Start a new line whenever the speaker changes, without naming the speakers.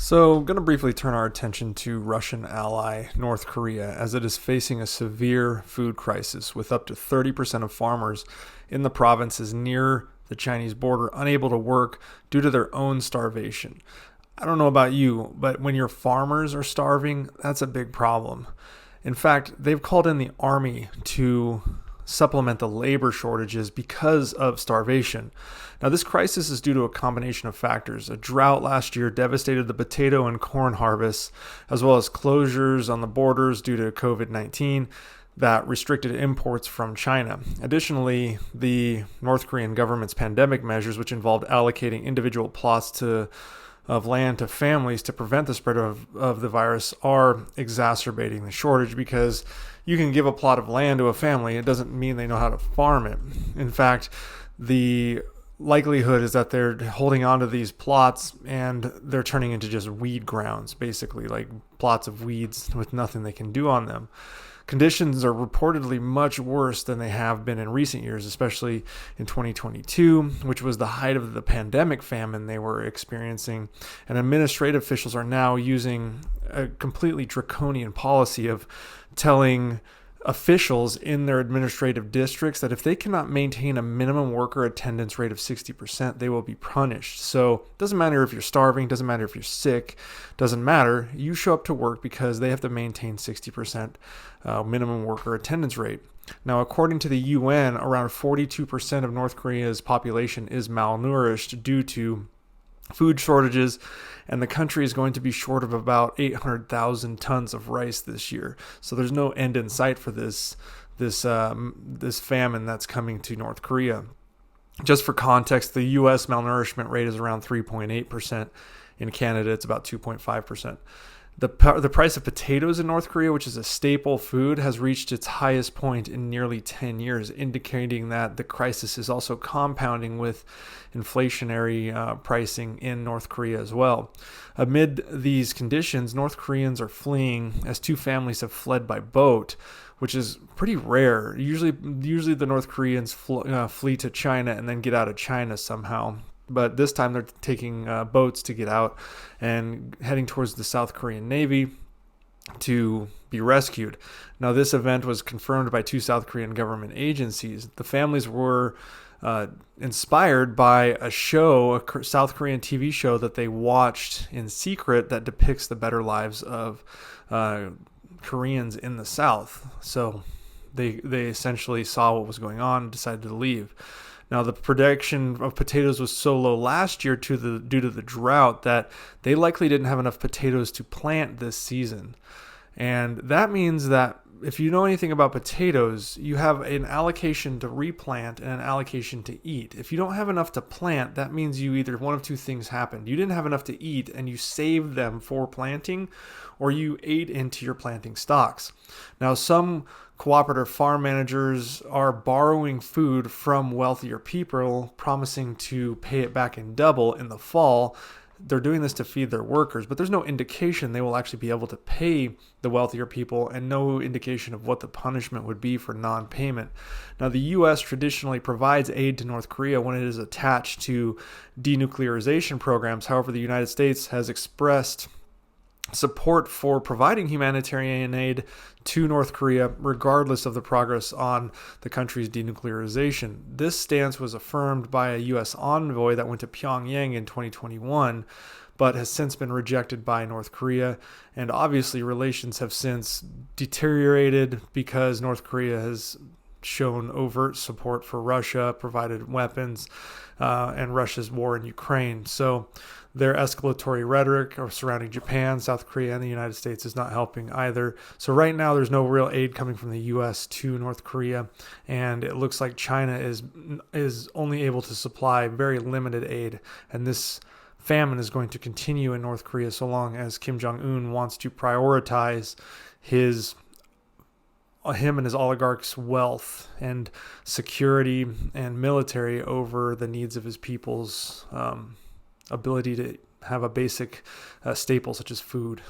So, I'm going to briefly turn our attention to Russian ally North Korea as it is facing a severe food crisis with up to 30% of farmers in the provinces near the Chinese border unable to work due to their own starvation. I don't know about you, but when your farmers are starving, that's a big problem. In fact, they've called in the army to supplement the labor shortages because of starvation. Now, this crisis is due to a combination of factors. A drought last year devastated the potato and corn harvests, as well as closures on the borders due to COVID-19 that restricted imports from China. Additionally, the North Korean government's pandemic measures, which involved allocating individual plots of land to families to prevent the spread of the virus, are exacerbating the shortage because you can give a plot of land to a family. It doesn't mean they know how to farm it. In fact, the likelihood is that they're holding on to these plots and they're turning into just weed grounds, basically, like plots of weeds with nothing they can do on them. Conditions are reportedly much worse than they have been in recent years, especially in 2022, which was the height of the pandemic famine they were experiencing. And administrative officials are now using a completely draconian policy of telling officials in their administrative districts that if they cannot maintain a minimum worker attendance rate of 60%, they will be punished. So it doesn't matter if you're starving, doesn't matter if you're sick, doesn't matter. You show up to work because they have to maintain 60% minimum worker attendance rate. Now, according to the UN, around 42% of North Korea's population is malnourished due to food shortages, and the country is going to be short of about 800,000 tons of rice this year. So there's no end in sight for this famine that's coming to North Korea. Just for context, the U.S. malnourishment rate is around 3.8%. In Canada, it's about 2.5%. The price of potatoes in North Korea, which is a staple food, has reached its highest point in nearly 10 years, indicating that the crisis is also compounding with inflationary pricing in North Korea as well. Amid these conditions, North Koreans are fleeing as two families have fled by boat, which is pretty rare. Usually the North Koreans flee to China and then get out of China somehow. But this time they're taking boats to get out and heading towards the South Korean Navy to be rescued. Now, this event was confirmed by two South Korean government agencies. The families were inspired by a South Korean TV show that they watched in secret that depicts the better lives of Koreans in the South. So they essentially saw what was going on and decided to leave. Now, the production of potatoes was so low last year due to the drought that they likely didn't have enough potatoes to plant this season. And that means that if you know anything about potatoes, you have an allocation to replant and an allocation to eat. If you don't have enough to plant, that means you either one of two things happened. You didn't have enough to eat and you saved them for planting, or you ate into your planting stocks. Now, some cooperative farm managers are borrowing food from wealthier people, promising to pay it back in double in the fall. They're doing this to feed their workers, but there's no indication they will actually be able to pay the wealthier people, and no indication of what the punishment would be for non-payment. Now, the U.S. traditionally provides aid to North Korea when it is attached to denuclearization programs. However, the United States has expressed support for providing humanitarian aid to North Korea, regardless of the progress on the country's denuclearization. This stance was affirmed by a U.S. envoy that went to Pyongyang in 2021, but has since been rejected by North Korea. And obviously, relations have since deteriorated because North Korea has shown overt support for Russia, provided weapons, and Russia's war in Ukraine. So their escalatory rhetoric surrounding Japan, South Korea, and the United States is not helping either. So right now, there's no real aid coming from the U.S. to North Korea, and it looks like China is only able to supply very limited aid, and this famine is going to continue in North Korea so long as Kim Jong-un wants to prioritize him and his oligarchs' wealth and security and military over the needs of his people's ability to have a basic staple such as food.